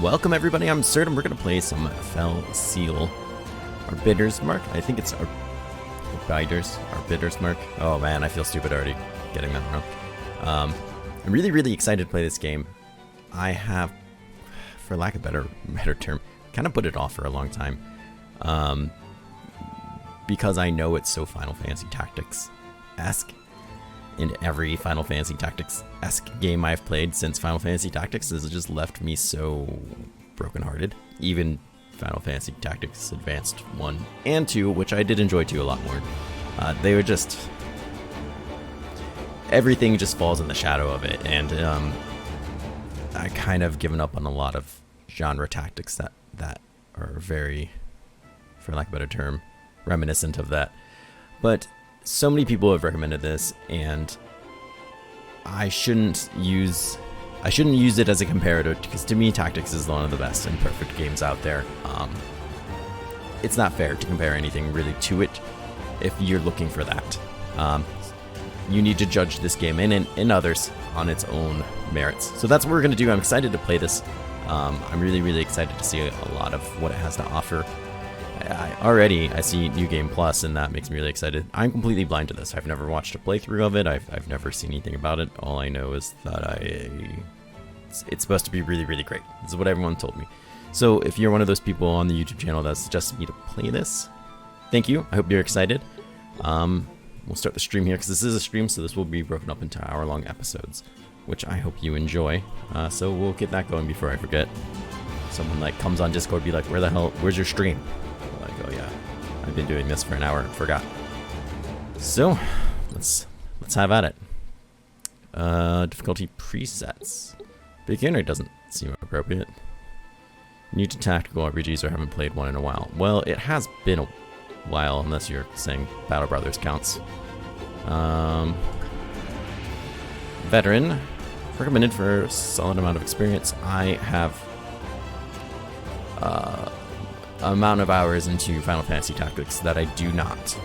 Welcome everybody, I'm Absurdum. We're going to play some Fell Seal. Arbiter's Mark? I think it's Arbiter's Mark. Oh man, I feel stupid already getting that wrong. I'm really excited to play this game. I have, for lack of a better term, kind of put it off for a long time. Because I know it's so Final Fantasy Tactics-esque. In every Final Fantasy Tactics-esque game I've played since Final Fantasy Tactics has just left me so brokenhearted. Even Final Fantasy Tactics Advanced 1 and 2, which I did enjoy 2 a lot more. They were just... everything just falls in the shadow of it, and I kind of given up on a lot of genre tactics that are very, for lack of a better term, reminiscent of that. But so many people have recommended this, and I shouldn't use it as a comparator, because to me Tactics is one of the best and perfect games out there. It's not fair to compare anything really to it if you're looking for that. You need to judge this game and others on its own merits. So that's what we're going to do. I'm excited to play this. I'm really excited to see a lot of what it has to offer. I see New Game Plus, and that makes me really excited. I'm completely blind to this. I've never watched a playthrough of it. I've never seen anything about it. All I know is that it's supposed to be really great. This is what everyone told me. So if you're one of those people on the YouTube channel that suggested me to play this, thank you. I hope you're excited. We'll start the stream here, because this is a stream, so this will be broken up into hour-long episodes, which I hope you enjoy. So we'll get that going before I forget. Someone comes on Discord, be like, where's your stream? Oh yeah, I've been doing this for an hour and forgot. So, let's have at it. Difficulty presets. Beginner doesn't seem appropriate. New to tactical RPGs or haven't played one in a while. Well, it has been a while, unless you're saying Battle Brothers counts. Veteran. Recommended for a solid amount of experience. I have amount of hours into Final Fantasy Tactics that I do not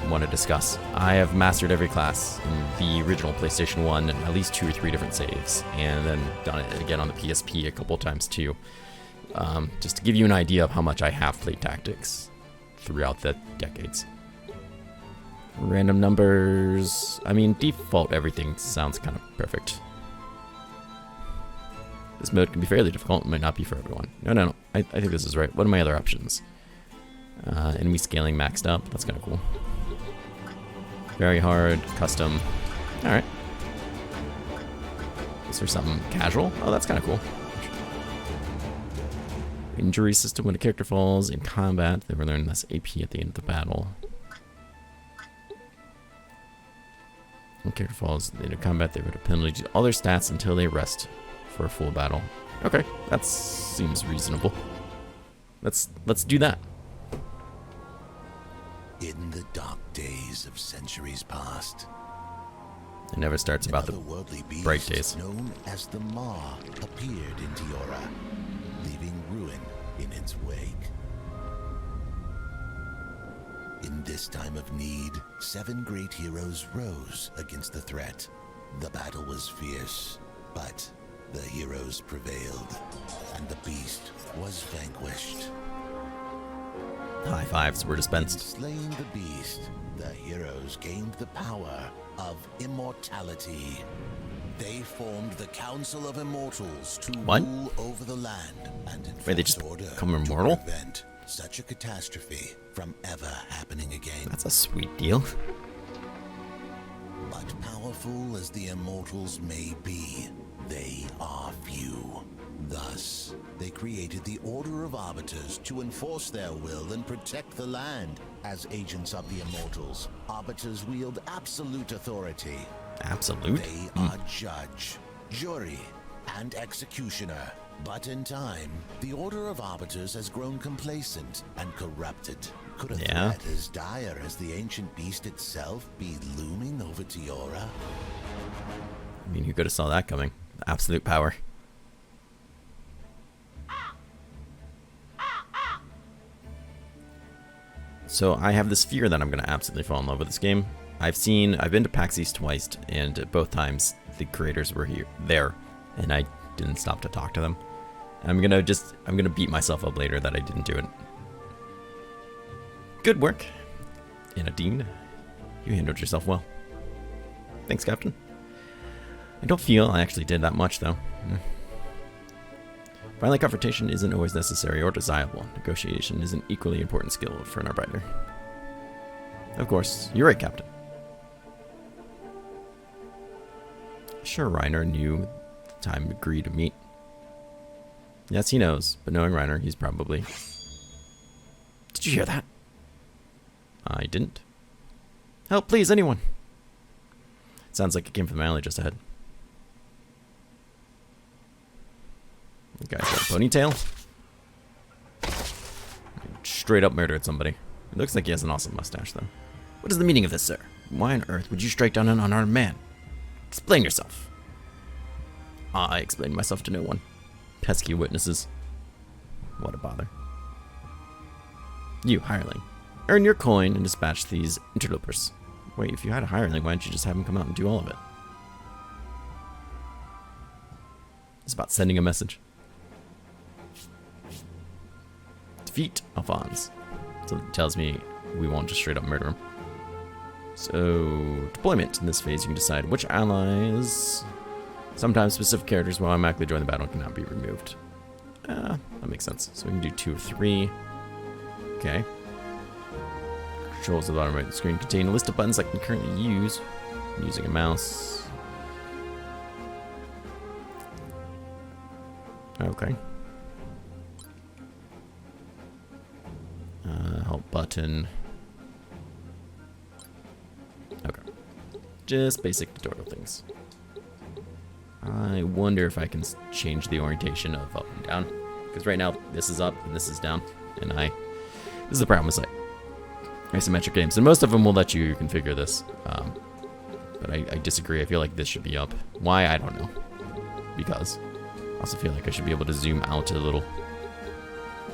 want to discuss. I have mastered every class in the original PlayStation 1 at least 2 or 3 different saves, and then done it again on the PSP a couple times too. Just to give you an idea of how much I have played Tactics throughout the decades. Random numbers. I mean, default everything sounds kind of perfect. This mode can be fairly difficult. It might not be for everyone. No. I think this is right. What are my other options? Enemy scaling maxed up. That's kind of cool. Very hard. Custom. Alright. Is there something casual? Oh, that's kind of cool. Injury system. When a character falls in combat, they will learn less AP at the end of the battle. When a character falls at the end of combat, they would have penalty to all their stats until they rest for a full battle. Okay, that seems reasonable. Let's do that. In the dark days of centuries past, It never starts about the bright days. known as the Maw appeared in Tiora, leaving ruin in its wake. In this time of need, 7 great heroes rose against the threat. The battle was fierce, but the heroes prevailed, and the beast was vanquished. High fives were In dispensed. slaying the beast, the heroes gained the power of immortality. They formed the Council of Immortals to What? rule over the land and enforce Wait, they just order become to immortal? prevent such a catastrophe from ever happening again. That's a sweet deal. But powerful as the Immortals may be, they are few. Thus, they created the Order of Arbiters to enforce their will and protect the land. As agents of the Immortals, Arbiters wield absolute authority. Absolute? They are judge, jury, and executioner. But in time, the Order of Arbiters has grown complacent and corrupted. Could a Yeah. threat as dire as the ancient beast itself be looming over Tiora? I mean, who could have saw that coming? Absolute power. So I have this fear that I'm going to absolutely fall in love with this game. I've been to PAX East twice, and both times the creators were there, and I didn't stop to talk to them. I'm gonna beat myself up later that I didn't do it. Good work. Anna Dean, you handled yourself well. Thanks, Captain. I don't feel I actually did that much, though. Violent confrontation isn't always necessary or desirable. Negotiation is an equally important skill for an Arbiter. Of course, you're right, Captain. Sure, Reiner knew the time to agree to meet. Yes, he knows, but knowing Reiner, he's probably... Did you hear that? I didn't. Help, please, anyone. It sounds like it came from the alley just ahead. The guy's got a ponytail. Straight up murdered somebody. It looks like he has an awesome mustache, though. What is the meaning of this, sir? Why on earth would you strike down an unarmed man? Explain yourself. I explained myself to no one. Pesky witnesses. What a bother. You, hireling. Earn your coin and dispatch these interlopers. Wait, if you had a hireling, why didn't you just have him come out and do all of it? It's about sending a message. Defeat Alphonse. So it tells me we won't just straight up murder him. So, deployment. In this phase, you can decide which allies... Sometimes specific characters will automatically join the battle and cannot be removed. That makes sense. So we can do 2 of 3. Okay. Controls of the bottom right of the screen contain a list of buttons I can currently use. I'm using a mouse. Okay. Help button. Okay. Just basic tutorial things. I wonder if I can change the orientation of up and down. Because right now, this is up and this is down. And this is the problem with like isometric games. And most of them will let you configure this. But I disagree. I feel like this should be up. Why? I don't know. Because I also feel like I should be able to zoom out a little.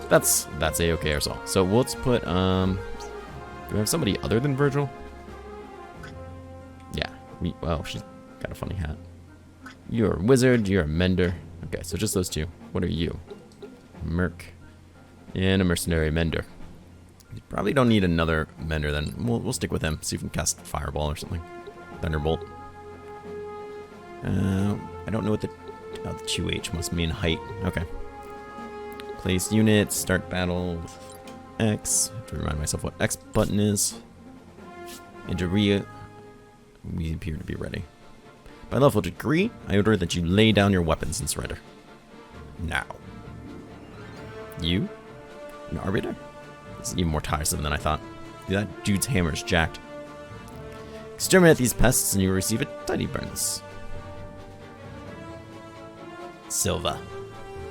That's a-okay or so. So let's put, do we have somebody other than Virgil? Yeah. Well, she's got a funny hat. You're a wizard, you're a mender. Okay, so just those two. What are you? Merc. And a mercenary mender. You probably don't need another mender then. We'll stick with him. See if we can cast Fireball or something. Thunderbolt. I don't know what the 2H must mean. Height. Okay. Place units. Start battle with X. I have to remind myself what X button is. Injury. We appear to be ready. By lawful decree, I order that you lay down your weapons and surrender. Now. You? An Arbiter? This is even more tiresome than I thought. That dude's hammer is jacked. Exterminate these pests and you will receive a tidy bonus. Silva.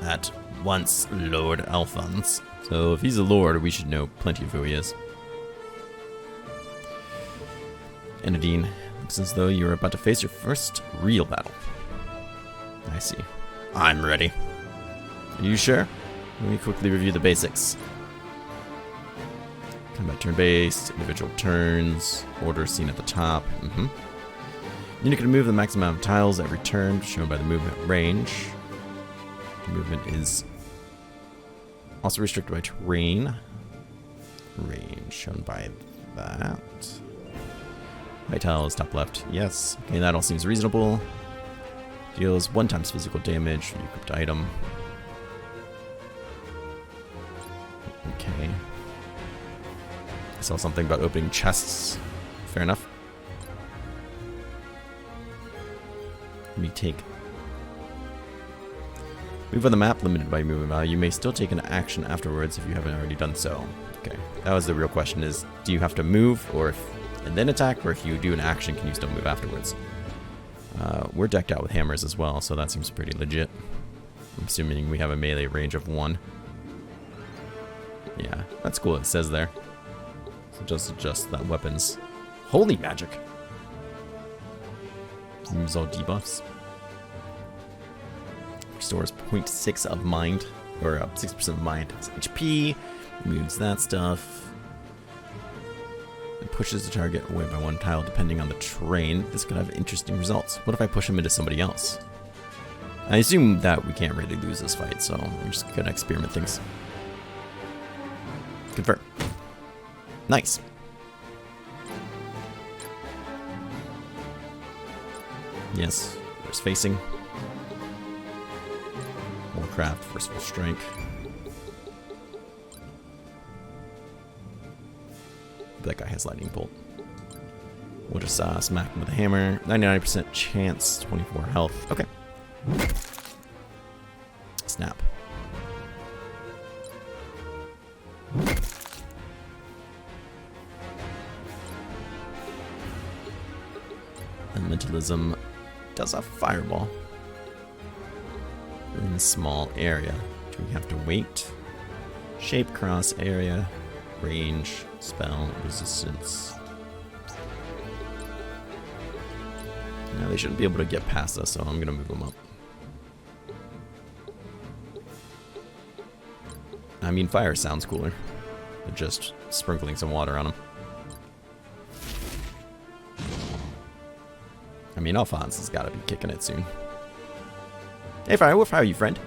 At once Lord Alphonse. So if he's a lord, we should know plenty of who he is. Enadine. Looks as though you're about to face your first real battle. I see. I'm ready. Are you sure? Let me quickly review the basics. Combat turn-based, individual turns, order seen at the top. Unit can move the maximum amount of tiles every turn, shown by the movement range. The movement is also restricted by terrain. Range shown by that. High tile is top left. Yes. Okay, that all seems reasonable. Deals 1 times physical damage. Equipped item. Okay. I saw something about opening chests. Fair enough. Let me take... Move on the map, limited by movement value. You may still take an action afterwards if you haven't already done so. Okay. That was the real question is, do you have to move or and then attack, or if you do an action, can you still move afterwards? We're decked out with hammers as well, so that seems pretty legit. I'm assuming we have a melee range of 1. Yeah, that's cool, it says there. So just adjust that weapons. Holy magic! Removes all debuffs. Restores 0.6 of mind, or 6% of mind. It's HP, removes that stuff. It pushes the target away by 1 tile depending on the terrain. This could have interesting results. What if I push him into somebody else? I assume that we can't really lose this fight, so we're just gonna experiment things. Confirm. Nice. Yes, there's facing. Warcraft, forceful strike. That guy has lightning bolt. We'll just smack him with a hammer. 99% chance, 24 health. Okay. Snap. Elementalism does a fireball in a small area. Do we have to wait? Shape, cross, area, range, spell, resistance. Now they shouldn't be able to get past us, so I'm gonna move them up. I mean, fire sounds cooler than just sprinkling some water on them. I mean, Alphonse has got to be kicking it soon. Hey, Firewolf, how are you, friend?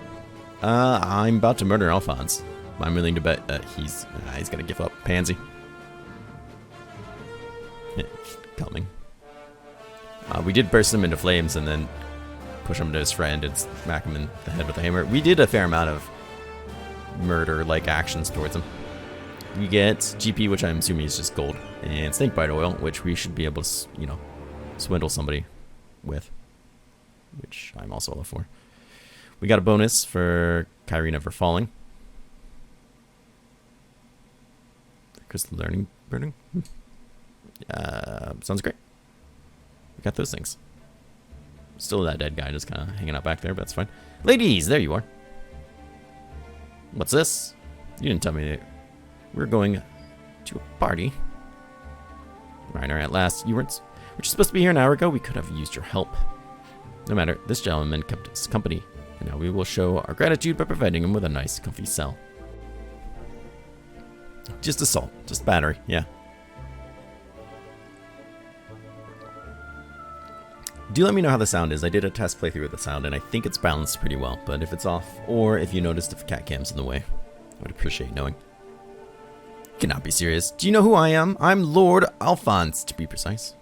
I'm about to murder Alphonse. I'm willing to bet that he's gonna give up. Pansy. Coming. We did burst him into flames and then push him to his friend and smack him in the head with a hammer. We did a fair amount of murder-like actions towards him. We get GP, which I'm assuming is just gold, and snakebite oil, which we should be able to, you know, swindle somebody with, which I'm also all for. We got a bonus for Kyrie never falling. Crystal learning burning. Sounds great. We got those things. Still that dead guy just kind of hanging out back there, but that's fine. Ladies, there you are. What's this? You didn't tell me that we're going to a party. Reiner, at last. Weren't you supposed to be here an hour ago? We could have used your help. No matter, this gentleman kept us company, and now we will show our gratitude by providing him with a nice, comfy cell. Just assault, just battery, yeah. Do let me know how the sound is. I did a test playthrough with the sound, and I think it's balanced pretty well. But if it's off, or if you noticed if cat cam's in the way, I would appreciate knowing. You cannot be serious. Do you know who I am? I'm Lord Alphonse, to be precise.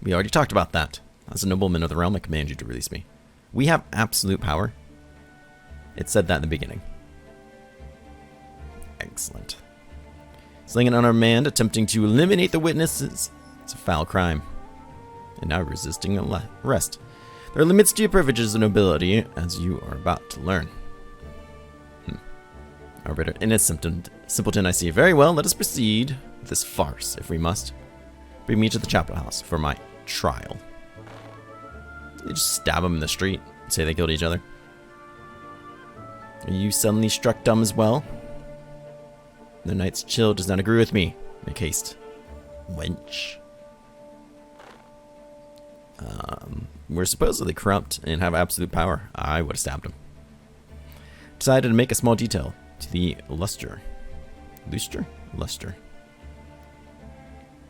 We already talked about that. As a nobleman of the realm, I command you to release me. We have absolute power. It said that in the beginning. Excellent. Slaying an unarmed man, attempting to eliminate the witnesses. It's a foul crime. And now resisting arrest. There are limits to your privileges and nobility, as you are about to learn. Arbiter, innocent simpleton, I see. Very well, let us proceed with this farce, if we must. Bring me to the chapel house for my trial. They just stab them in the street and say they killed each other. Are you suddenly struck dumb as well? The Knight's Chill does not agree with me. Make haste. Wench. We're supposedly corrupt and have absolute power. I would have stabbed him. Decided to make a small detail to the luster. Luster.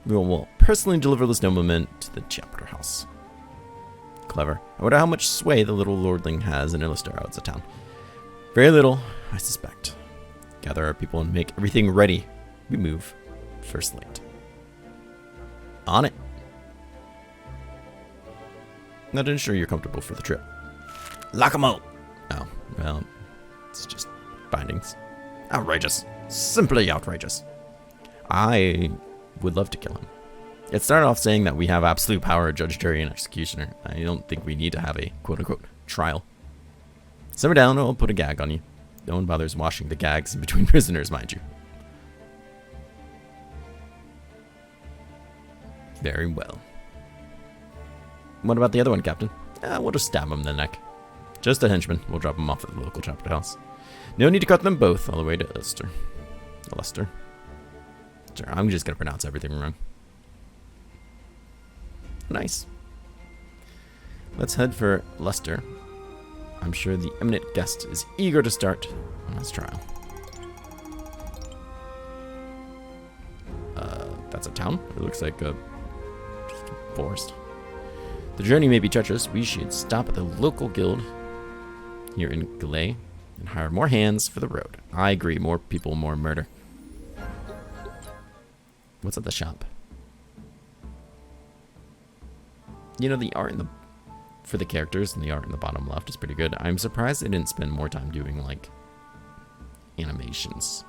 We will personally deliver this nobleman to the chapter house. Clever. I wonder how much sway the little lordling has in Illuster out of town. Very little, I suspect. Gather our people and make everything ready. We move first light. On it. Not ensure you're comfortable for the trip. Lock 'em out! Oh, well, it's just bindings. Outrageous. Simply outrageous. I would love to kill him. It started off saying that we have absolute power, judge, jury, and executioner. I don't think we need to have a quote-unquote trial. Simmer down, or I'll put a gag on you. No one bothers washing the gags in between prisoners, mind you. Very well. What about the other one, Captain? We'll just stab him in the neck. Just a henchman. We'll drop him off at the local chapter house. No need to cut them both all the way to Illuster. Sure, I'm just going to pronounce everything wrong. Nice. Let's head for Leicester. I'm sure the eminent guest is eager to start on his trial. That's a town? It looks like a forest. The journey may be treacherous. We should stop at the local guild here in Galay and hire more hands for the road. I agree. More people, more murder. What's at the shop? You know, the art in the for the characters and the art in the bottom left is pretty good. I'm surprised they didn't spend more time doing like animations,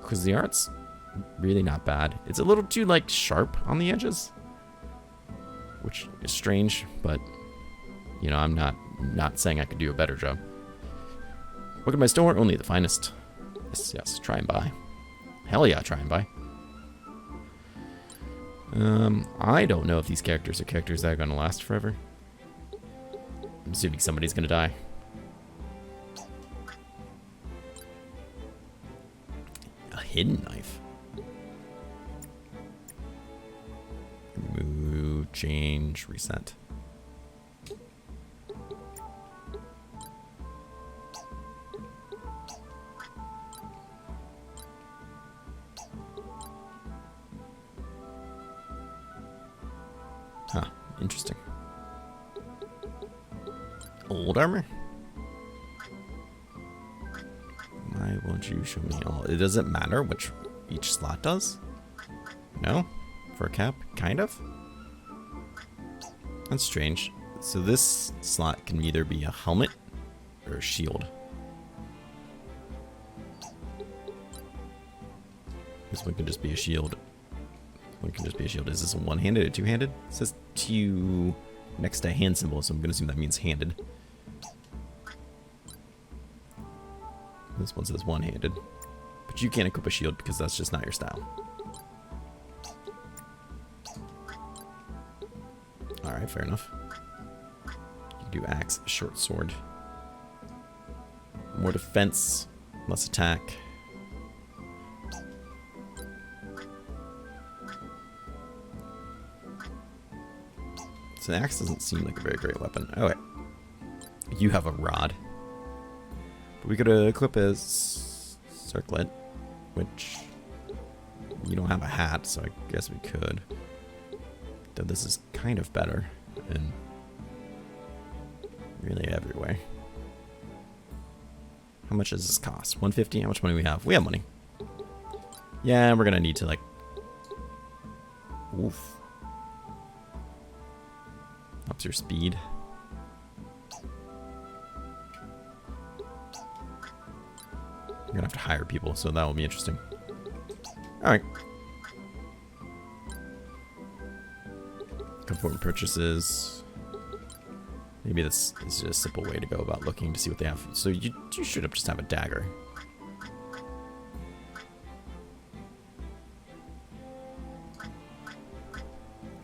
because the art's really not bad. It's a little too like sharp on the edges, which is strange, but you know, I'm not saying I could do a better job. Look at my store, only the finest. Yes, try and buy. Hell yeah, try and buy. I don't know if these characters are characters that are gonna last forever. I'm assuming somebody's gonna die. A hidden knife. Move, change, reset. Huh, interesting. Old armor? Why won't you show me all? It doesn't matter which each slot does? No? For a cap? Kind of? That's strange. So this slot can either be a helmet or a shield. This one can just be a shield. One can just be a shield. Is this a one-handed or two-handed? It says two next to a hand symbol, so I'm going to assume that means handed. This one says one-handed. But you can't equip a shield because that's just not your style. Alright, fair enough. You can do axe, short sword. More defense, less attack. So the axe doesn't seem like a very great weapon. Oh wait. You have a rod. But we could equip a circlet, which you don't have a hat, so I guess we could. Though this is kind of better in really every way. How much does this cost? 150? How much money we have? We have money. Yeah, we're gonna need to like... Oof. Ups your speed. We're gonna have to hire people, so that will be interesting. Alright. Confirm purchases. Maybe this is a simple way to go about looking to see what they have. So you should have just have a dagger.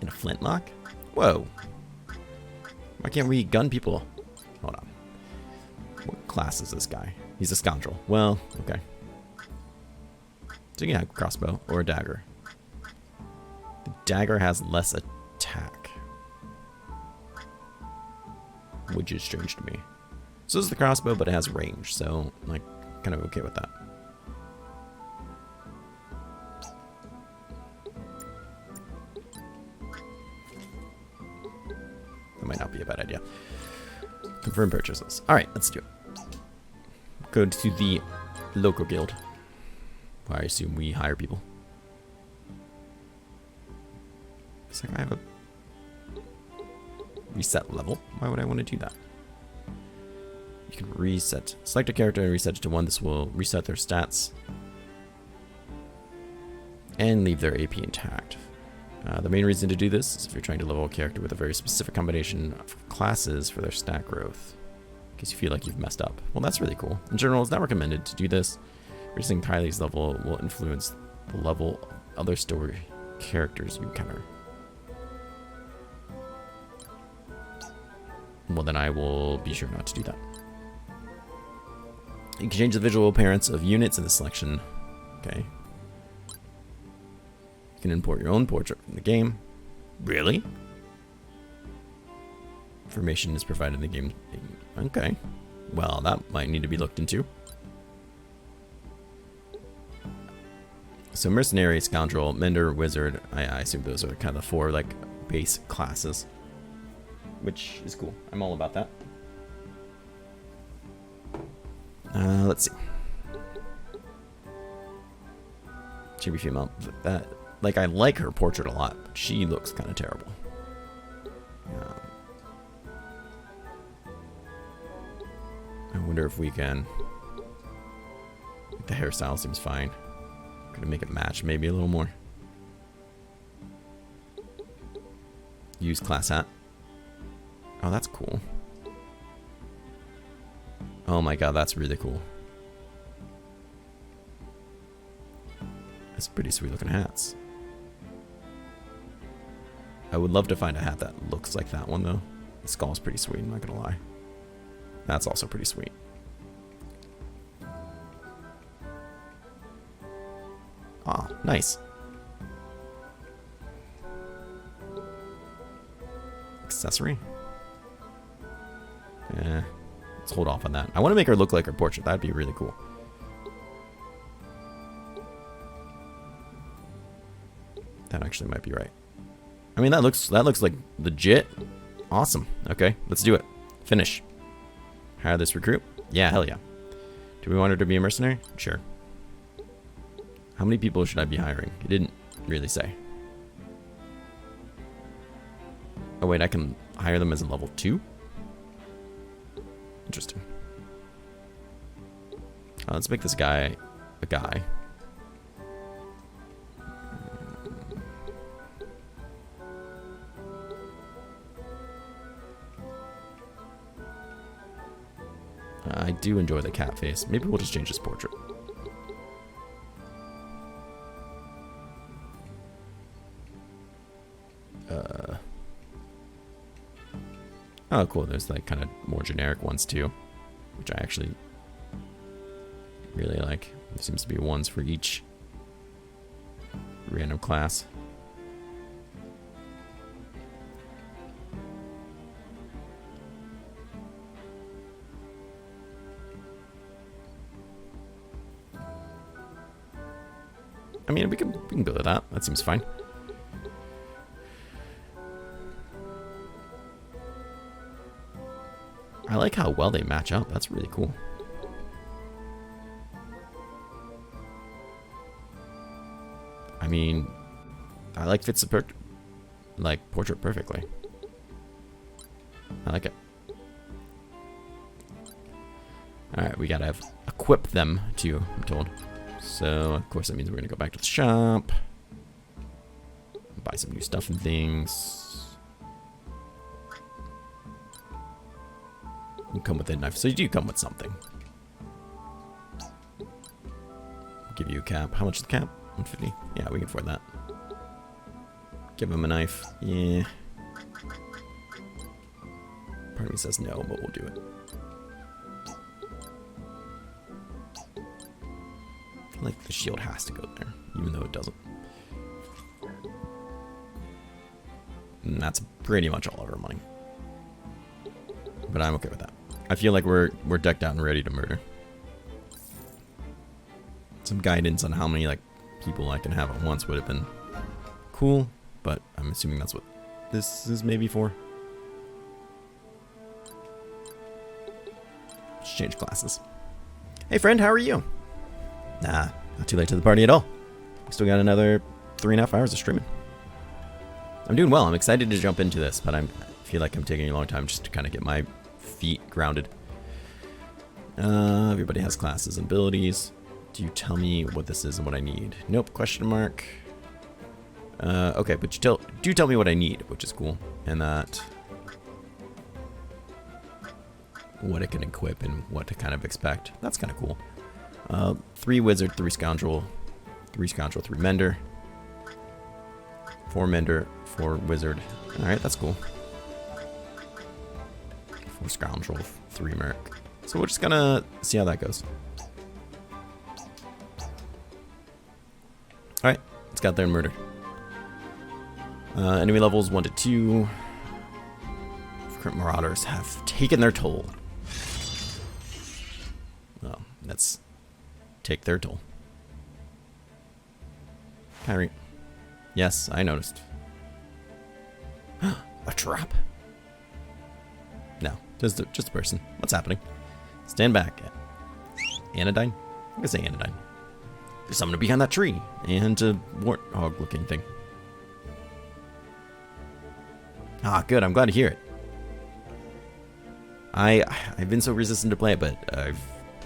And a flintlock? Whoa. Why can't we gun people? Hold on. What class is this guy? He's a scoundrel. Well, okay. So you can have a crossbow or a dagger. The dagger has less attack, which is strange to me. So this is the crossbow, but it has range, so like kind of okay with that. That might not be a bad idea. Confirm purchases. All right, let's do it. Go to the local guild. I assume we hire people. Looks like I have a reset level. Why would I want to do that? You can reset. Select a character and reset it to 1. This will reset their stats and leave their AP intact. The main reason to do this is if you're trying to level a character with a very specific combination of classes for their stat growth, in case you feel like you've messed up. Well, that's really cool. In general, it's not recommended to do this. Raising Kylie's level will influence the level of other story characters you encounter. Well, then I will be sure not to do that. You can change the visual appearance of units in the selection. Okay. You can import your own portrait from the game. Really? Information is provided in the game. Okay. Well, that might need to be looked into. So mercenary, scoundrel, mender, wizard. I assume those are kind of the 4 like base classes, which is cool. I'm all about that. Let's see. Should be female. That, like, I like her portrait a lot, but she looks kind of terrible. I wonder if we can. The hairstyle seems fine. Gonna make it match maybe a little more. Use class hat. Oh, that's cool. Oh my god, that's really cool. That's pretty sweet looking hats. I would love to find a hat that looks like that one though. The skull's pretty sweet, I'm not gonna lie. That's also pretty sweet. Ah, nice. Accessory? Yeah, let's hold off on that. I want to make her look like her portrait. That'd be really cool. That actually might be right. I mean, that looks like legit. Awesome. Okay, let's do it. Finish. Hire this recruit? Yeah, hell yeah. Do we want her to be a mercenary? Sure. How many people should I be hiring? It didn't really say. Oh wait, I can hire them as a level 2? Interesting. Let's make this guy a guy. I do enjoy the cat face. Maybe we'll just change his portrait. Oh, cool. There's like kind of more generic ones too, which I actually really like. There seems to be ones for each random class. I mean, we can go with that. That seems fine. I like how well they match up. That's really cool. I mean, I like fits the portrait perfectly. I like it. All right, we gotta equip them too, I'm told. So of course that means we're gonna go back to the shop, buy some new stuff and things. You come with a knife, so you do come with something. Give you a cap. How much is the cap? 150. Yeah, we can afford that. Give him a knife. Yeah. Part of me says no, but we'll do it. I feel like the shield has to go there, even though it doesn't. And that's pretty much all of our money. But I'm okay with that. I feel like we're decked out and ready to murder. Some guidance on how many like people I can have at once would have been cool, but I'm assuming that's what this is maybe for. Let's change classes. Hey friend, how are you? Nah, not too late to the party at all. We still got another 3.5 hours of streaming. I'm doing well. I'm excited to jump into this, but I feel like I'm taking a long time just to kind of get my feet grounded. Everybody has classes and abilities. Do you tell me what this is and what I need? Nope, question mark. Okay, but do tell me what I need, which is cool. And that what it can equip and what to kind of expect. That's kind of cool. 3 wizard, 3 scoundrel, 3 scoundrel, 3 mender, 4 mender, 4 wizard. Alright, that's cool. 4 scoundrel, 3 merc. So we're just gonna see how that goes. Alright, let's get out there and murder. Enemy levels 1 to 2. Current marauders have taken their toll. Well, let's take their toll. Kyrie. Yes, I noticed. A trap? No, just a person. What's happening? Stand back. Anodyne? I'm gonna say anodyne. There's something behind that tree. And a warthog looking thing. Ah, good. I'm glad to hear it. I've been so resistant to play it, but I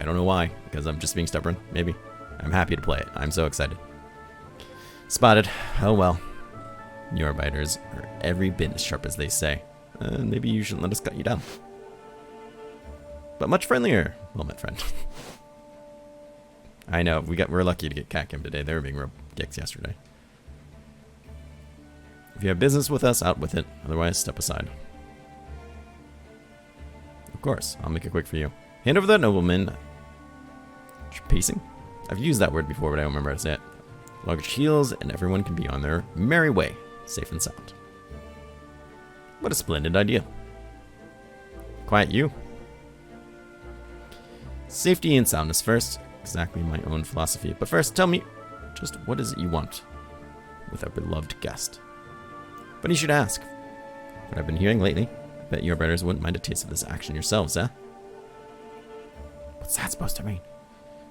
don't know why. Because I'm just being stubborn. Maybe. I'm happy to play it. I'm so excited. Spotted. Oh well. New Arbiters are every bit as sharp as they say. Maybe you shouldn't let us cut you down. But much friendlier. Well met, friend. I know. We're lucky to get Catcam today. They were being real dicks yesterday. If you have business with us, out with it. Otherwise, step aside. Of course. I'll make it quick for you. Hand over that nobleman. Pacing? I've used that word before, but I don't remember how to say it. Luggage heals, and everyone can be on their merry way. Safe and sound. What a splendid idea. Quiet you. Safety and soundness first. Exactly my own philosophy. But first, tell me, just what is it you want with our beloved guest? But you should ask. What I've been hearing lately, I bet your brothers wouldn't mind a taste of this action yourselves, eh? What's that supposed to mean?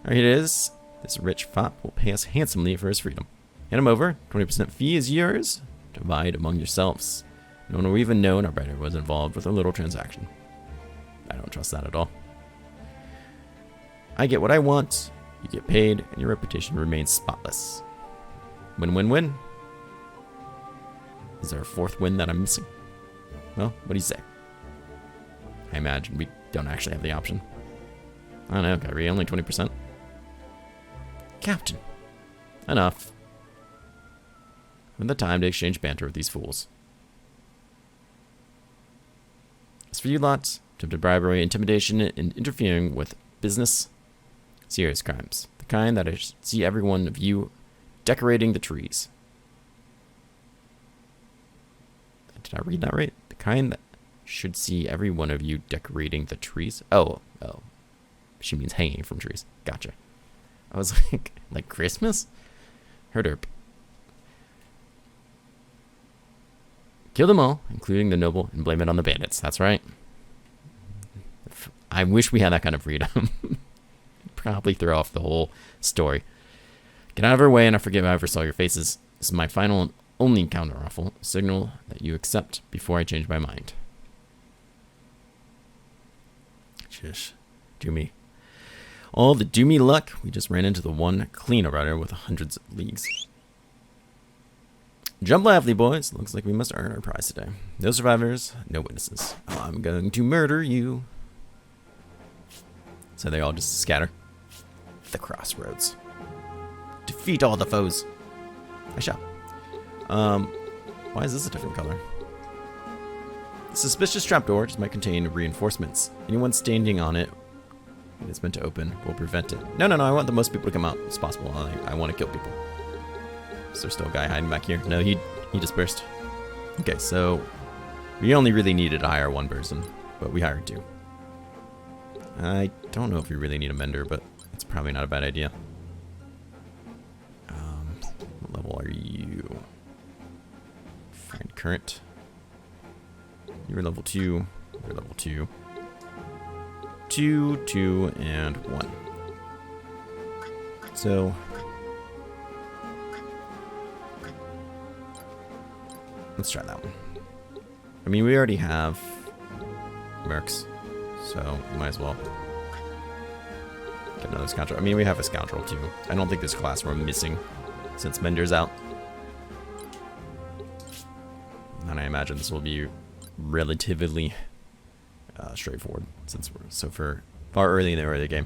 Here it is. This rich fop will pay us handsomely for his freedom. Hand him over. 20% fee is yours. Divide among yourselves. No one will even know an Arbiter was involved with a little transaction. I don't trust that at all. I get what I want, you get paid, and your reputation remains spotless. Win-win-win. Is there a fourth win that I'm missing? Well, what do you say? I imagine we don't actually have the option. I don't know, Kyrie, only 20%. Captain. Enough. With the time to exchange banter with these fools. As for you lots, attempted bribery, intimidation, and interfering with business, serious crimes. The kind that I see every one of you decorating the trees. Did I read that right? The kind that should see every one of you decorating the trees. Oh. She means hanging from trees. Gotcha. I was like Christmas? Herderp. Kill them all, including the noble, and blame it on the bandits. That's right. I wish we had that kind of freedom. Probably throw off the whole story. Get out of her way, and I forgive I ever saw your faces. This is my final and only counteroffer, signal that you accept before I change my mind. Shush. Do me. All the do me luck, we just ran into the one clean Arbiter with hundreds of leagues. Jump lively, boys. Looks like we must earn our prize today. No survivors, no witnesses. I'm going to murder you. So they all just scatter. The crossroads. Defeat all the foes. I shall. Why is this a different color? The suspicious trapdoor just might contain reinforcements. Anyone standing on it it's meant to open will prevent it. No, I want the most people to come out as possible. I want to kill people. Is there still a guy hiding back here? No, he dispersed. Okay, so we only really needed to hire one person, but we hired two. I don't know if we really need a mender, but it's probably not a bad idea. What level are you? Find current. You're level 2. You're level 2. 2, 2, and 1. So let's try that one. I mean, we already have mercs, so we might as well get another scoundrel. I mean, we have a scoundrel too. I don't think this class we're missing since Mender's out. And I imagine this will be relatively straightforward since we're so far early in the early game.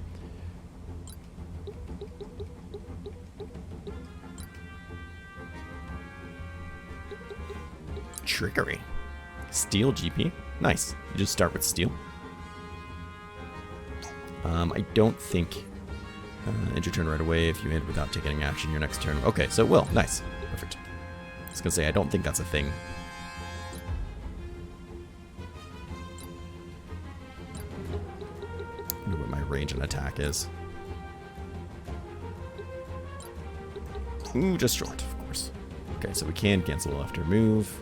Trickery. Steel GP. Nice. You just start with steel. I don't think end your turn right away if you end without taking action your next turn. Okay, so it will. Nice. Perfect. I was gonna say I don't think that's a thing. I wonder what my range and attack is. Ooh, just short, of course. Okay, so we can cancel after move.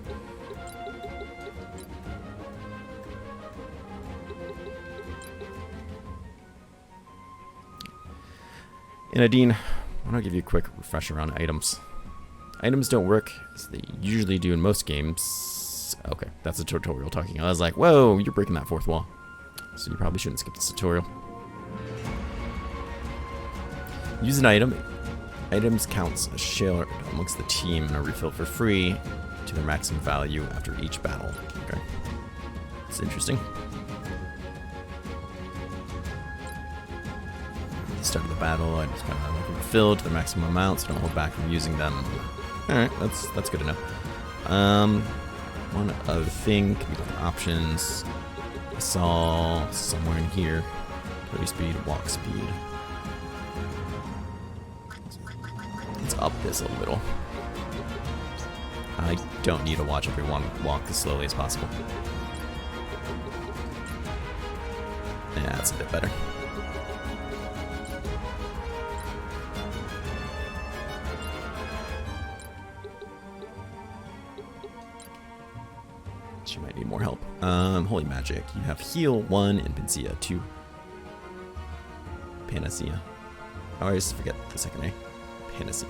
And Nadine, I want to give you a quick refresher on items. Items don't work as they usually do in most games. Okay, that's a tutorial talking. I was like, whoa, you're breaking that fourth wall. So you probably shouldn't skip this tutorial. Use an item. Items counts as shared amongst the team and are refilled for free to their maximum value after each battle. Okay. It's interesting. Start of the battle, items kind of refilled to their maximum amount, so don't hold back from using them. Alright, that's good to know. One other thing, can we look at options? I saw somewhere in here. Play speed, walk speed. Let's up this a little. I don't need to watch everyone walk as slowly as possible. Yeah, that's a bit better. She might need more help. Holy magic. You have heal 1 and Panacea 2. Panacea. I always forget the second A. Panacea.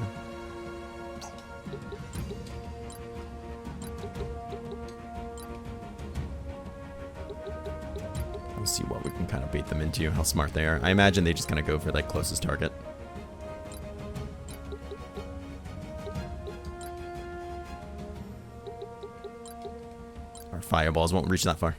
We'll see what we can kind of bait them into, how smart they are. I imagine they just kind of go for like closest target. Our fireballs won't reach that far.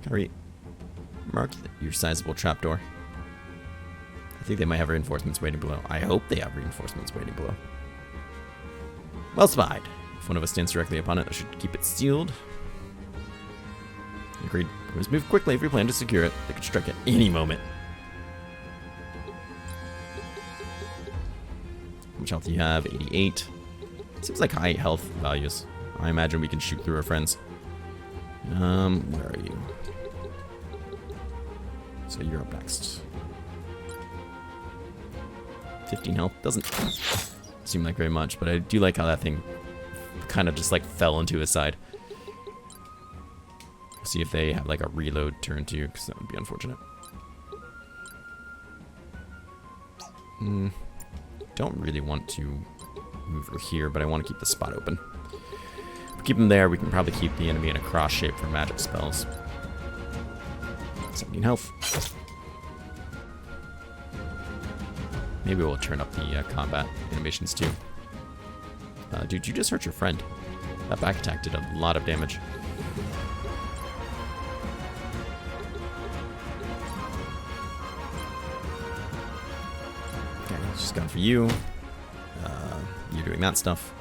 Kyrie, mark your sizable trapdoor. I think they might have reinforcements waiting below. I hope they have reinforcements waiting below. Well spied. If one of us stands directly upon it, I should keep it sealed. Agreed. We must move quickly if we plan to secure it. They could strike at any moment. How much health do you have? 88. Seems like high health values. I imagine we can shoot through our friends. Where are you? So you're up next. 15 health. Doesn't seem like very much, but I do like how that thing kind of just like fell into his side. See if they have like a reload turn to you, because that would be unfortunate. Don't really want to move over here, but I want to keep the spot open. If we keep them there, we can probably keep the enemy in a cross shape for magic spells. 17 health. Maybe we'll turn up the combat animations too. Dude, you just hurt your friend. That back attack did a lot of damage. Okay, just going for you. You're doing that stuff.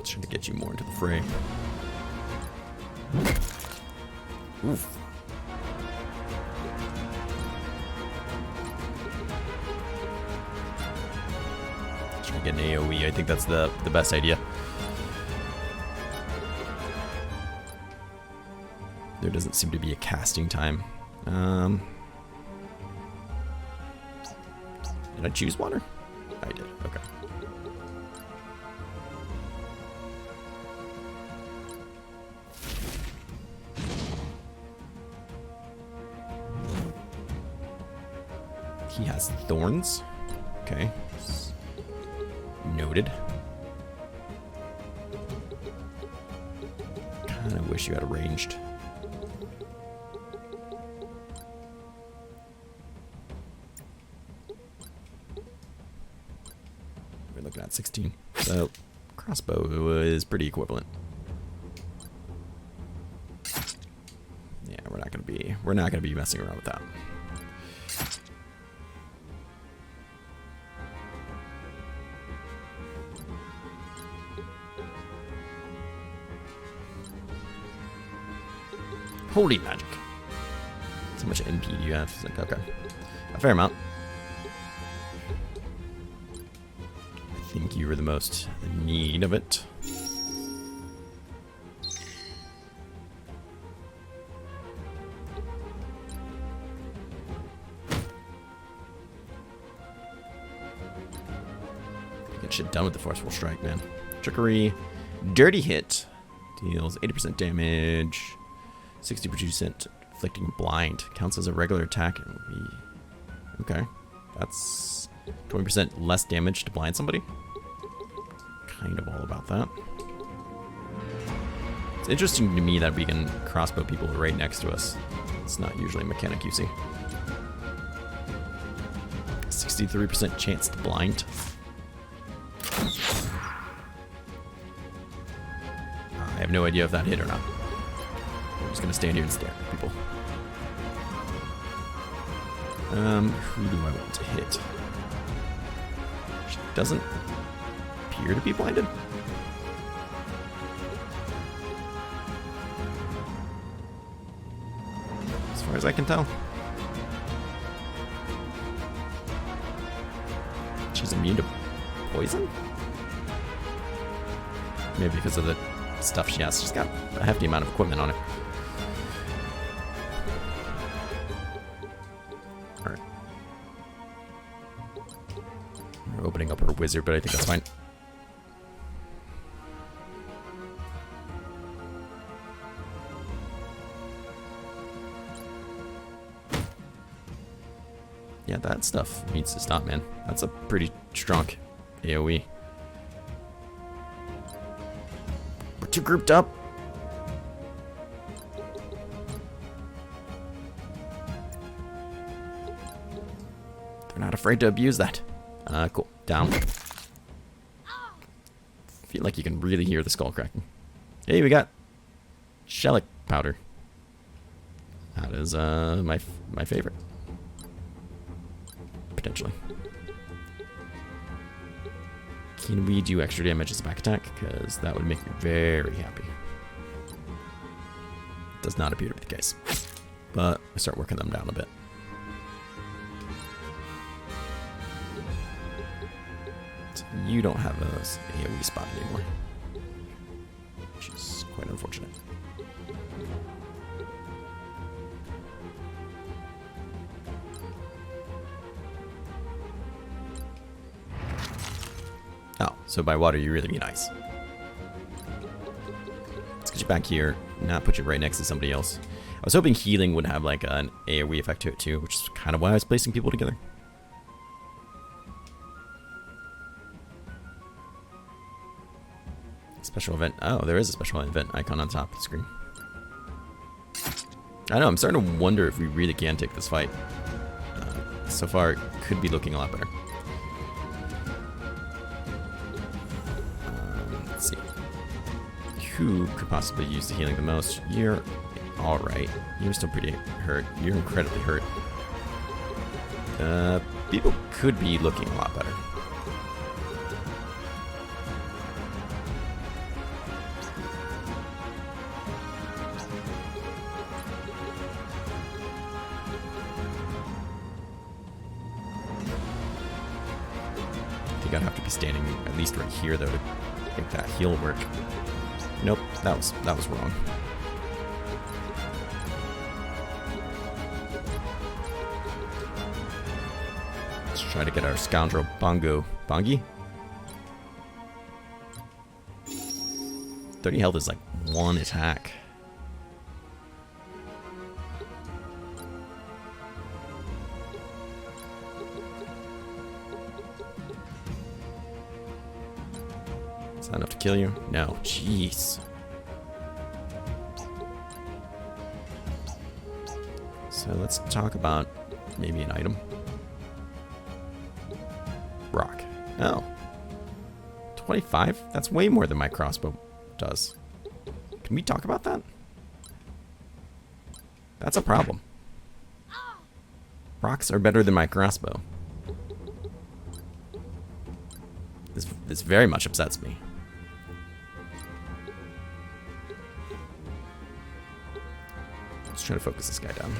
Trying to get you more into the fray. Oof. Trying to get an AoE. I think that's the best idea. There doesn't seem to be a casting time. Did I choose water? I did. Okay. He has thorns. Okay. Noted. Kinda wish you had a ranged. We're looking at 16. So crossbow is pretty equivalent. Yeah, we're not gonna be messing around with that. Holy magic. So much NP do you have? It's like, okay. A fair amount. I think you were the most in need of it. Get shit done with the Forceful Strike, man. Trickery. Dirty Hit. Deals 80% damage. 60% inflicting blind. Counts as a regular attack. Okay. That's 20% less damage to blind somebody. Kind of all about that. It's interesting to me that we can crossbow people right next to us. It's not usually a mechanic you see. 63% chance to blind. I have no idea if that hit or not. I'm just gonna stand here and stare at people. Who do I want to hit? She doesn't appear to be blinded. As far as I can tell. She's immune to poison? Maybe because of the stuff she has. She's got a hefty amount of equipment on it. Alright. We're opening up her wizard, but I think that's fine. Yeah, that stuff needs to stop, man. That's a pretty strong AoE. We're too grouped up. They're not afraid to abuse that. Cool. Down. Feel like you can really hear the skull cracking. Hey, we got shellac powder. That is my favorite. Potentially. Can we do extra damage as a back attack? Because that would make me very happy. Does not appear to be the case. But I start working them down a bit. So you don't have a AoE spot anymore. Which is quite unfortunate. Oh, so by water you really mean ice. Let's get you back here, not put you right next to somebody else. I was hoping healing would have like an AoE effect to it too, which is kind of why I was placing people together. Special event. Oh, there is a special event icon on top of the screen. I know, I'm starting to wonder if we really can take this fight. So far, it could be looking a lot better. Let's see. Who could possibly use the healing the most? You're alright. You're still pretty hurt. You're incredibly hurt. People could be looking a lot better. I think I'd have to be standing at least right here though to make that heal work. Nope, that was wrong. Let's try to get our scoundrel Bongi. 30 health is like one attack. Is that enough to kill you? No. Jeez. So let's talk about maybe an item. Rock. Oh. 25? That's way more than my crossbow does. Can we talk about that? That's a problem. Rocks are better than my crossbow. This very much upsets me. Let's try to focus this guy down.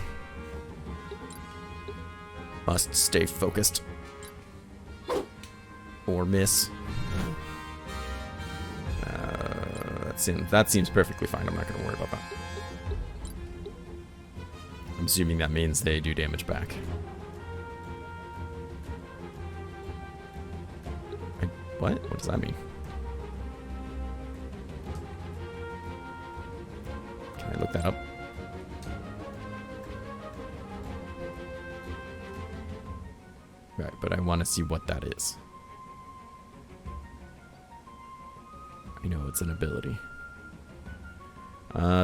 Must stay focused. Or miss. That seems perfectly fine. I'm not going to worry about that. I'm assuming that means they do damage back. I What? What does that mean? Can I look that up? Right, but I want to see what that is. I know it's an ability.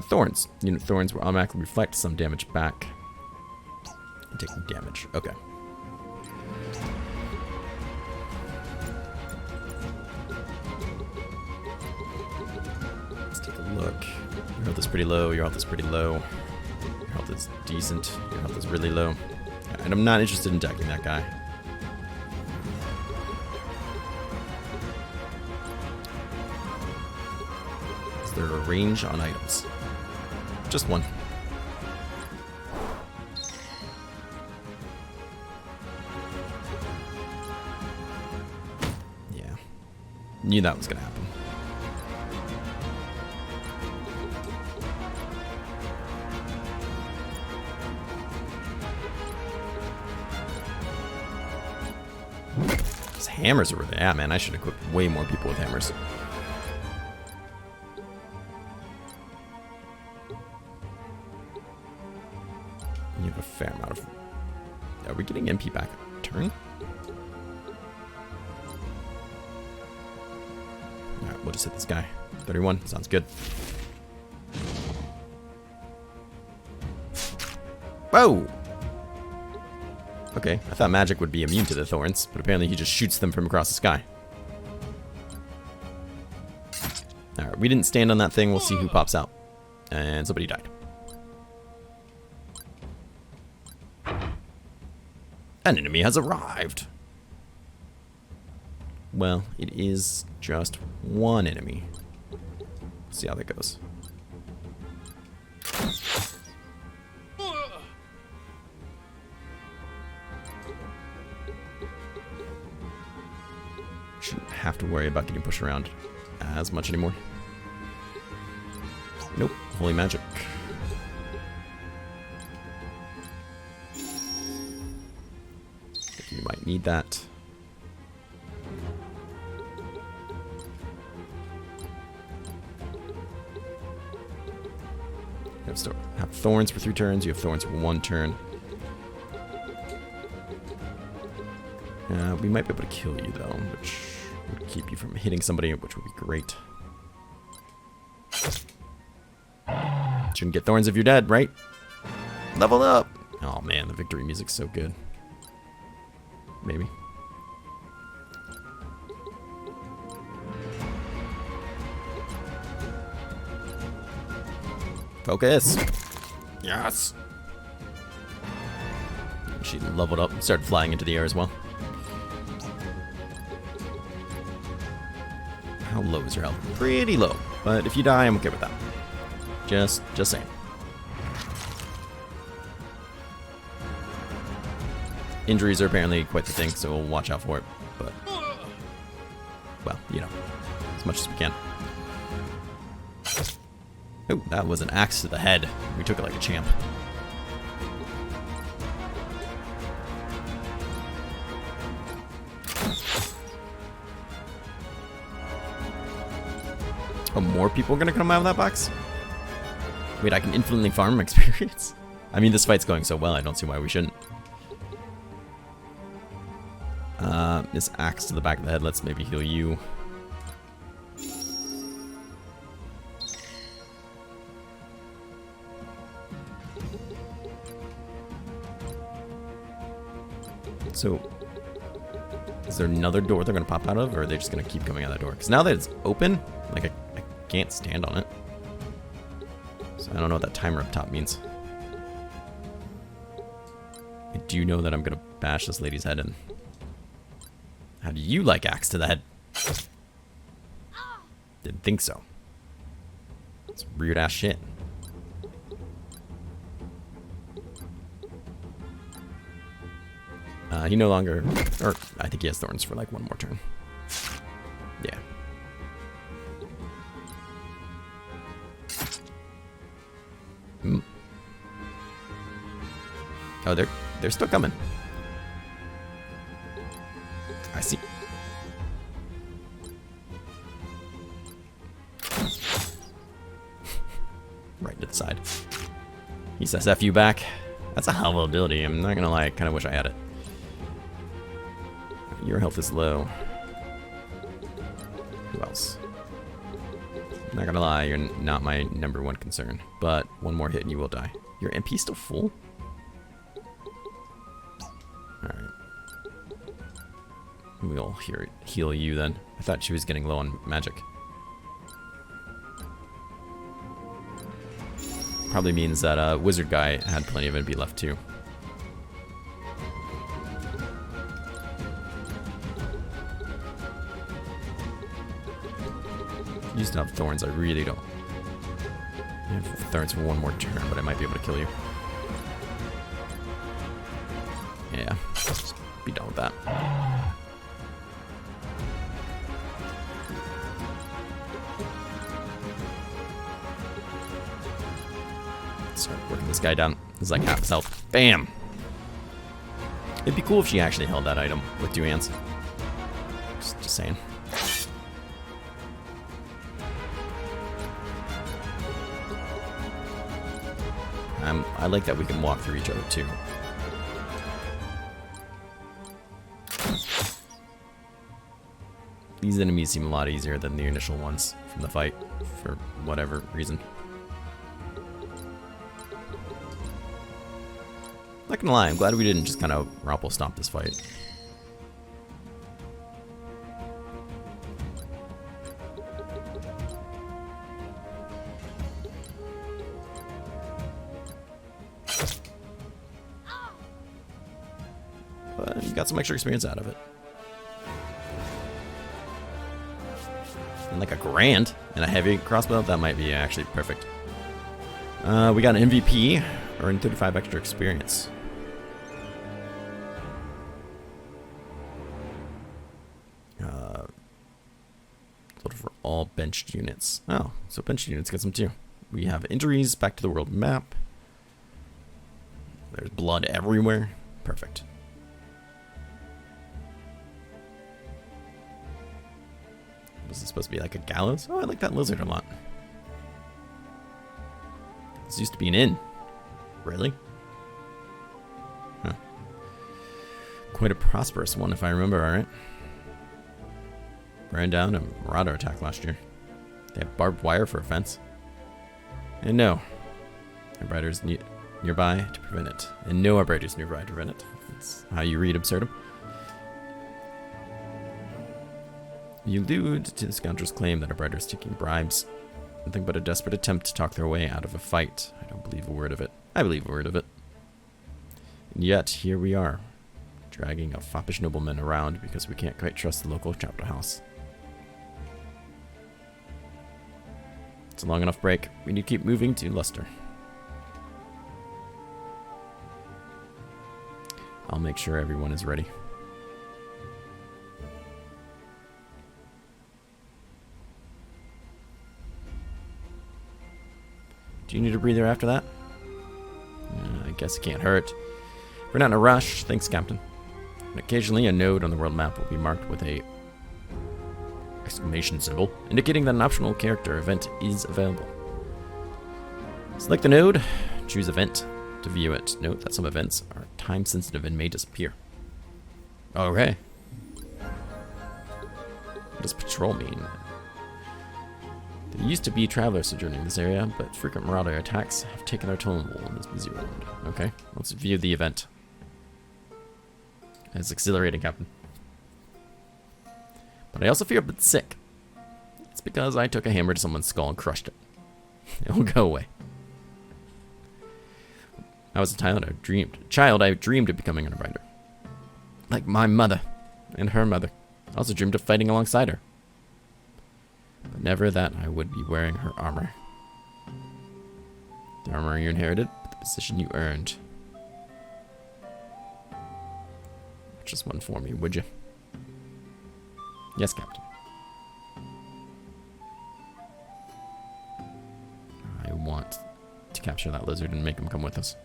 Thorns. Unit thorns will automatically reflect some damage back. Taking damage. Okay. Let's take a look. Your health is pretty low. Your health is pretty low. Your health is decent. Your health is really low. And I'm not interested in attacking that guy. Is there a range on items? Just one. Yeah. Knew that was gonna happen. These hammers are really... Yeah, man, I should equip way more people with hammers. You have a fair amount of... Are we getting MP back a turn? Alright, we'll just hit this guy. 31, sounds good. Whoa! Okay, I thought magic would be immune to the thorns, but apparently he just shoots them from across the sky. Alright, we didn't stand on that thing, we'll see who pops out. And somebody died. An enemy has arrived. Well, it is just one enemy. Let's see how that goes. Shouldn't have to worry about getting pushed around as much anymore. Nope, holy magic. You might need that. You have thorns for 3 turns. You have thorns for 1 turn. We might be able to kill you though, which would keep you from hitting somebody, which would be great. Shouldn't get thorns if you're dead, right? Level up! Oh man, the victory music's so good. Maybe. Focus! Yes! She leveled up and started flying into the air as well. How low is your health? Pretty low. But if you die, I'm okay with that. Just saying. Injuries are apparently quite the thing, so we'll watch out for it. But, well, you know, as much as we can. Oh, that was an axe to the head. We took it like a champ. Oh, more people are gonna come out of that box? Wait, I can infinitely farm experience? I mean, this fight's going so well, I don't see why we shouldn't. This axe to the back of the head, let's maybe heal you. So, is there another door they're going to pop out of, or are they just going to keep coming out that door? Because now that it's open, like, I can't stand on it. So I don't know what that timer up top means. I do know that I'm going to bash this lady's head in. How do you like axe to the head? Didn't think so. It's weird ass shit. He no longer, or I think he has thorns for like 1 more turn. Yeah. Oh, they're still coming. I see. side. He says F you back. That's a hell of an ability. I'm not gonna lie, I kind of wish I had it. Your health is low. Who else? Not gonna lie, you're not my #1 concern. But one more hit and you will die. Your MP still full? Alright. We'll heal you then. I thought she was getting low on magic. Probably means that wizard guy had plenty of MP left too. Used to have thorns, I really don't. I have thorns for one more turn, but I might be able to kill you. Yeah, just be done with that. Start working this guy down. He's like half his health. Bam! It'd be cool if she actually held that item with 2 hands. Just saying. I like that we can walk through each other too. These enemies seem a lot easier than the initial ones from the fight, for whatever reason. Not gonna lie, I'm glad we didn't just kind of rumple stomp this fight. But you got some extra experience out of it. And like a grand and a heavy crossbow, that might be actually perfect. We got an MVP, earned 35 extra experience. Total for all benched units. Oh, so benched units get some too. We have injuries, back to the world map. There's blood everywhere. Perfect. Was this supposed to be like a gallows? Oh, I like that lizard a lot. This used to be an inn. Really? Huh. Quite a prosperous one, if I remember alright. Ran down a marauder attack last year. They have barbed wire for a fence. And no. Arbiters nearby to prevent it. And no arbiters nearby to prevent it. That's how you read Absurdum. You allude to the scoundrel's claim that Arbiter's taking bribes. Nothing but a desperate attempt to talk their way out of a fight. I don't believe a word of it. I believe a word of it. And yet, here we are, dragging a foppish nobleman around because we can't quite trust the local chapter house. It's a long enough break. We need to keep moving to Leicester. I'll make sure everyone is ready. Do you need a breather after that? I guess it can't hurt. We're not in a rush. Thanks, Captain. And occasionally a node on the world map will be marked with a exclamation symbol, indicating that an optional character event is available. Select the node, choose event to view it. Note that some events are time sensitive and may disappear. Okay. What does patrol mean? There used to be travelers sojourning this area, but frequent marauder attacks have taken their toll in this busy road. Okay, let's view the event. It's exhilarating, Captain. But I also feel a bit sick. It's because I took a hammer to someone's skull and crushed it. It will go away. I was a child. I dreamed of becoming an arbiter. Like my mother and her mother. I also dreamed of fighting alongside her. But never that I would be wearing her armor. The armor you inherited, but the position you earned. Just one for me, would you? Yes, Captain. I want to capture that lizard and make him come with us.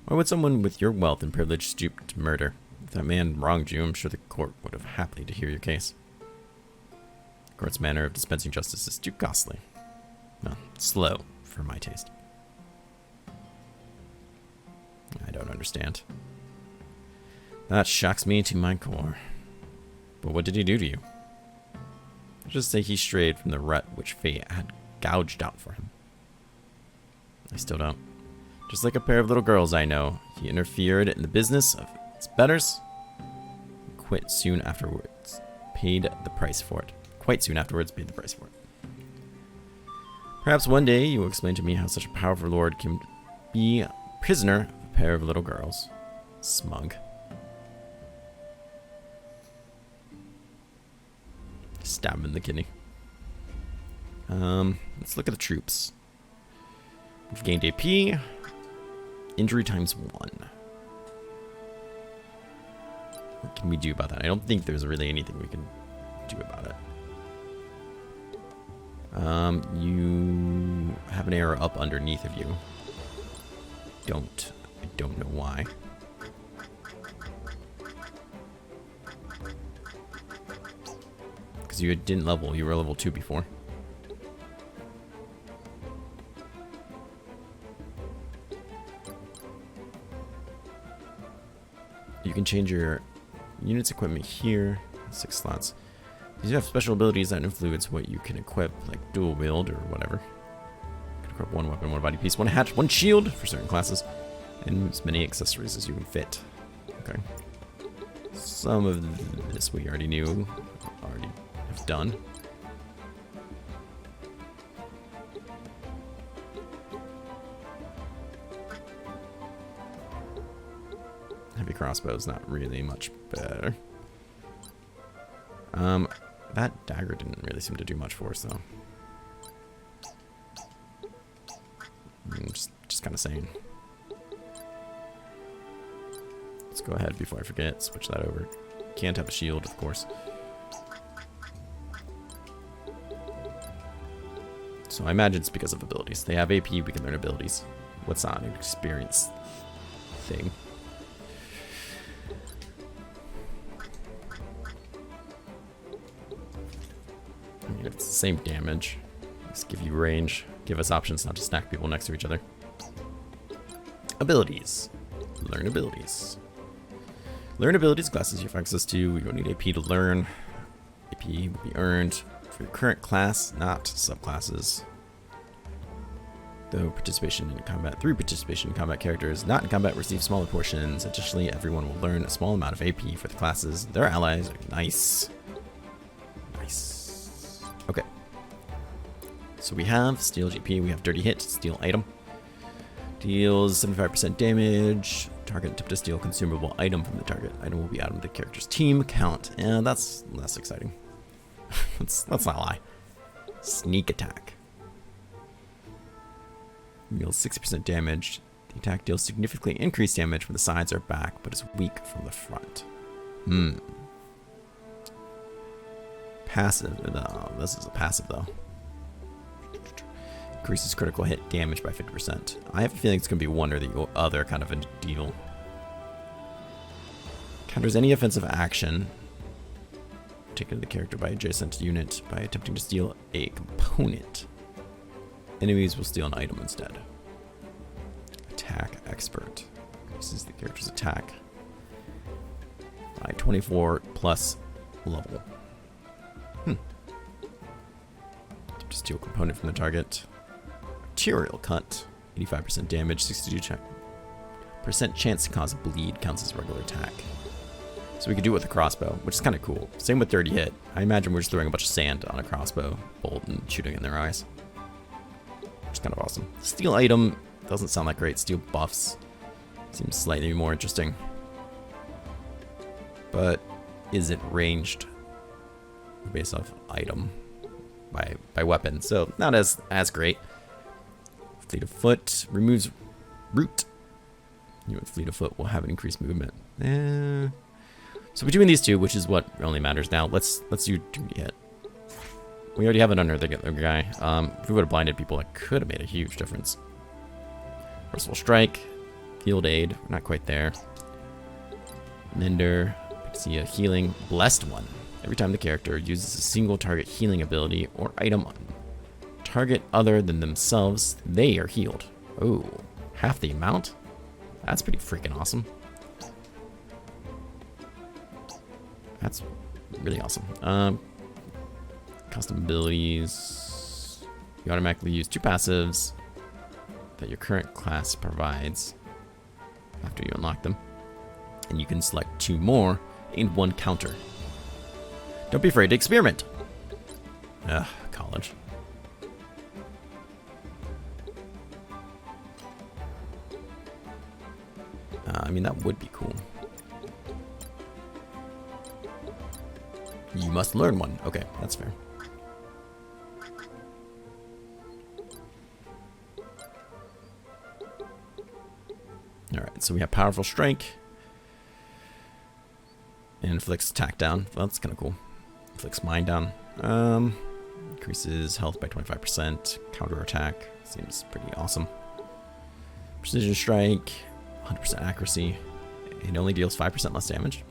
Why would someone with your wealth and privilege stoop to murder? If that man wronged you, I'm sure the court would have happily to hear your case. The court's manner of dispensing justice is too costly. Well, slow for my taste. I don't understand. That shocks me to my core. But what did he do to you? Let's just say he strayed from the rut which fate had gouged out for him. I still don't. Just like a pair of little girls I know, he interfered in the business of its betters. Quit soon afterwards. Paid the price for it. Quite soon afterwards, paid the price for it. Perhaps one day you will explain to me how such a powerful lord can be a prisoner of a pair of little girls. Smug. Stab him in the kidney. Let's look at the troops. We've gained AP. Injury times 1. What can we do about that? I don't think there's really anything we can do about it. You have an arrow up underneath of you. I don't know why. Because you didn't level. You were level 2 before. You can change your unit's equipment here. 6 slots. These have special abilities that influence what you can equip, like dual wield or whatever. You can equip 1 weapon, 1 body piece, 1 hatch, 1 shield for certain classes, and as many accessories as you can fit. Okay. Some of this we already knew, already have done. Heavy crossbow is not really much better. That dagger didn't really seem to do much for us, though. Just kind of saying. Let's go ahead before I forget. Switch that over. Can't have a shield, of course. So I imagine it's because of abilities. They have AP, we can learn abilities. What's not an experience thing? It's the same damage. Just give you range. Give us options not to stack people next to each other. Abilities. Learn abilities. Learn abilities classes you have access to. You don't need AP to learn. AP will be earned for your current class, not subclasses. Though participation in combat, through participation in combat, characters not in combat receive smaller portions. Additionally, everyone will learn a small amount of AP for the classes. Their allies are nice. Nice. Okay. So we have Steel GP, we have Dirty Hit, Steel Item. Deals 75% damage. Target tip to steal consumable item from the target. Item will be out of the character's team count. And that's less exciting. let's not lie. Sneak Attack. Deals 60% damage. The attack deals significantly increased damage from the sides or back, but is weak from the front. Passive. No, this is a passive, though. Increases critical hit damage by 50%. I have a feeling it's going to be one or the other kind of a deal. Counters any offensive action taken to the character by adjacent unit by attempting to steal a component. Enemies will steal an item instead. Attack Expert. Increases the character's attack by 24 plus level. To steal a component from the target. Arterial Cut. 85% damage. 62% chance to cause a bleed. Counts as regular attack. So we could do it with a crossbow, which is kind of cool. Same with Dirty Hit. I imagine we're just throwing a bunch of sand on a crossbow bolt and shooting in their eyes. Which is kind of awesome. Steel Item doesn't sound like great. Steel buffs seems slightly more interesting. But is it ranged based off item by weapon? So not as great. Fleet of Foot removes root. You with Fleet of Foot will have an increased movement. So between these two, which is what only matters now, let's do Dirty Hit. We already have it under the guy. If we would have blinded people, it could have made a huge difference. Merciful Strike, Field Aid, we're not quite there. Mender, we can see a healing Blessed One. Every time the character uses a single target healing ability or item on target other than themselves, they are healed. Oh, half the amount? That's pretty freaking awesome. That's really awesome. Custom abilities. You automatically use 2 passives that your current class provides after you unlock them. And you can select 2 more and 1 counter. Don't be afraid to experiment. Ugh, college. I mean, that would be cool. You must learn one. Okay, that's fair. Alright, so we have Powerful Strike. Inflicts attack down. Well, that's kind of cool. Inflicts mind down. Increases health by 25%. Counter attack. Seems pretty awesome. Precision Strike. 100% accuracy. It only deals 5% less damage.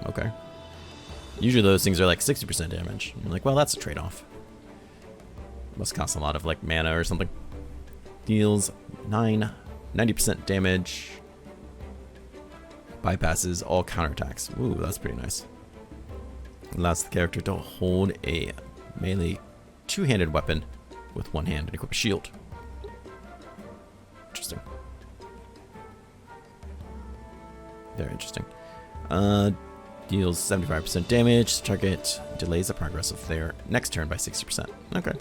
Okay. Usually those things are like 60% damage. You're like, well, that's a trade-off. Must cost a lot of like mana or something. Deals 90% damage. Bypasses all counterattacks. Ooh, that's pretty nice. Allows the character to hold a melee 2-handed weapon with 1 hand and equip a shield. Interesting. Very interesting. Deals 75% damage. Target delays the progress of their next turn by 60%. Okay.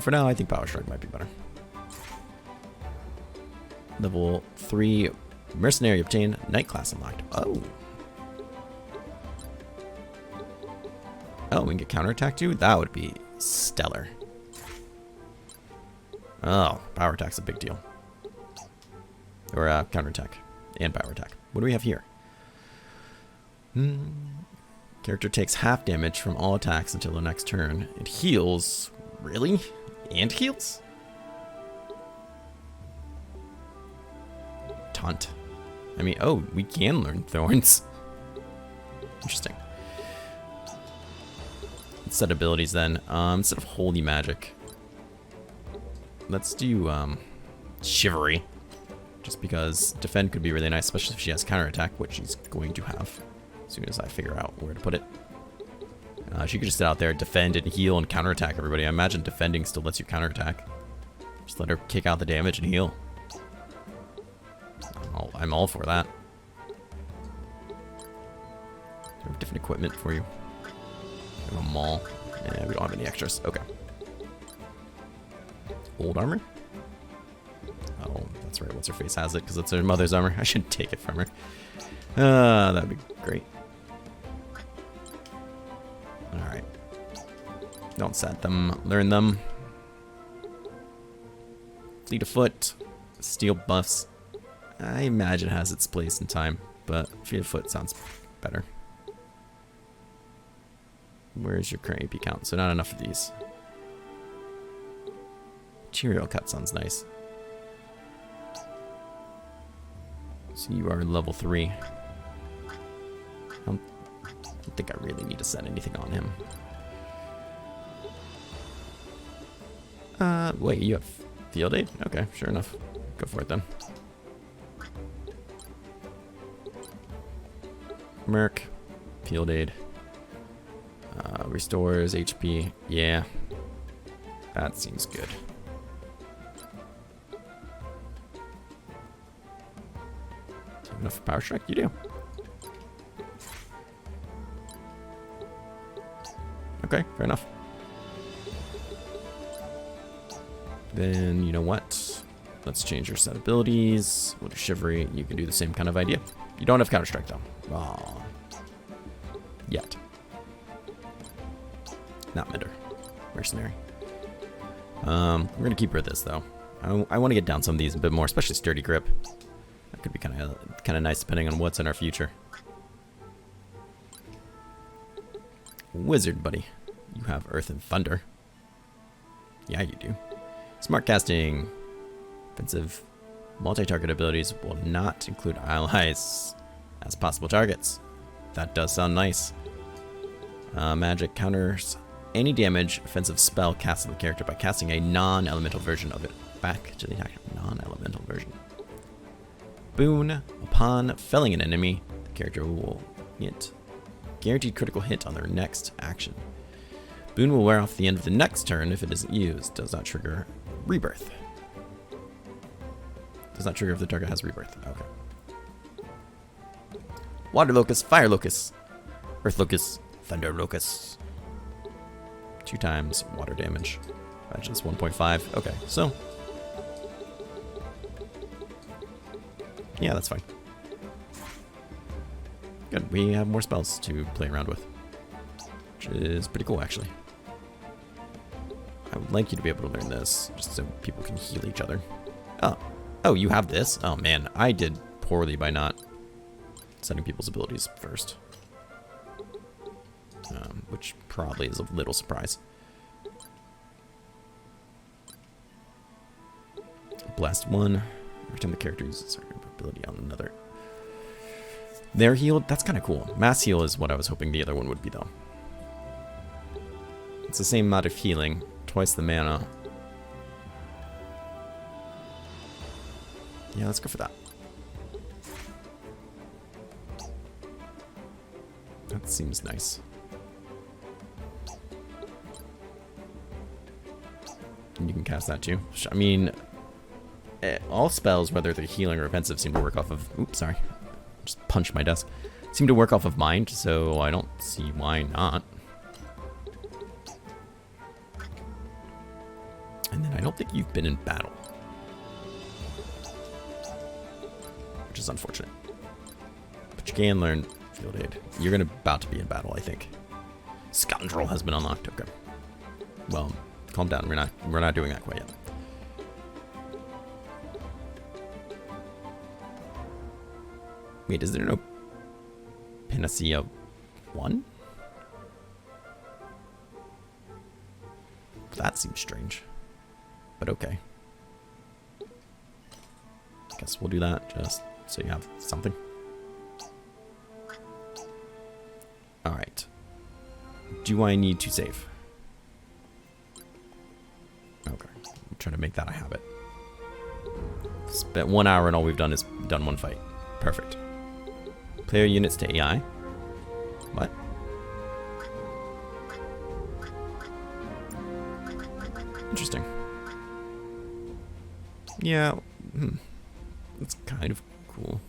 For now, I think Power Strike might be better. Level 3 Mercenary obtained. Knight class unlocked. Oh. Oh, we can get counterattack too? That would be stellar. Oh, power attack's a big deal. Or counterattack and power attack. What do we have here? Character takes half damage from all attacks until the next turn. It heals. Really? And heals? Taunt. I mean, oh, we can learn Thorns. Interesting. Set abilities then. Instead of Holy Magic, let's do Chivalry. Just because Defend could be really nice, especially if she has counterattack, which she's going to have. As soon as I figure out where to put it. She could just sit out there, defend and heal and counterattack everybody. I imagine defending still lets you counterattack. Just let her kick out the damage and heal. I'm all for that. Do we have different equipment for you? We have a maul. Yeah, we don't have any extras. Okay. Old armor? Oh, that's right. What's her face has it because it's her mother's armor. I should take it from her. That'd be great. Alright. Don't set them. Learn them. Fleet of Foot. Steel buffs. I imagine it has its place in time, but Fleet of Foot sounds better. Where's your current AP count? So not enough of these. Material cut sounds nice. So you are level 3. I don't think I really need to set anything on him. Wait, you have field aid? Okay, sure enough. Go for it then. Merc, field aid. Restores HP. Yeah, that seems good. Do you have enough power strike? You do. Okay, fair enough. Then, you know what? Let's change your set abilities. We'll do Chivalry. You can do the same kind of idea. You don't have Counter-Strike, though. Aww. Yet. Not Mender. Mercenary. We're going to keep her this, though. I want to get down some of these a bit more, especially Sturdy Grip. That could be kind of nice depending on what's in our future. Wizard, buddy. You have Earth and Thunder. Yeah, you do. Smart casting. Offensive multi-target abilities will not include allies as possible targets. That does sound nice. Magic counters any damage offensive spell cast on the character by casting a non-elemental version of it back to the non-elemental version. Boon, upon felling an enemy, the character will get guaranteed critical hit on their next action. Boon will wear off at the end of the next turn if it isn't used. Does not trigger rebirth. Does not trigger if the target has rebirth. Okay. Water locust, fire locust, earth locust, thunder locust. 2 times water damage. That's just 1.5. Okay, so yeah, that's fine. Good. We have more spells to play around with, which is pretty cool, actually. I would like you to be able to learn this, just so people can heal each other. Oh, you have this? Oh man, I did poorly by not setting people's abilities first. Which probably is a little surprise. Blast 1. Every time the character uses a ability on another. They're healed. That's kind of cool. Mass heal is what I was hoping the other one would be, though. It's the same amount of healing. Twice the mana. Yeah, let's go for that. That seems nice. And you can cast that too. I mean, all spells, whether they're healing or offensive, seem to work off of... Oops, sorry. Just punched my desk. Seem to work off of mind, so I don't see why not. And then I don't think you've been in battle. Which is unfortunate. But you can learn field aid. You're about to be in battle, I think. Scoundrel has been unlocked. Okay. Well, calm down. We're not doing that quite yet. Wait, is there no Panacea 1? That seems strange. But okay. Guess we'll do that just so you have something. Alright. Do I need to save? Okay. I'm trying to make that a habit. Spent 1 hour and all we've done is done one fight. Perfect. Player units to AI. What? Interesting. Yeah. That's kind of cool.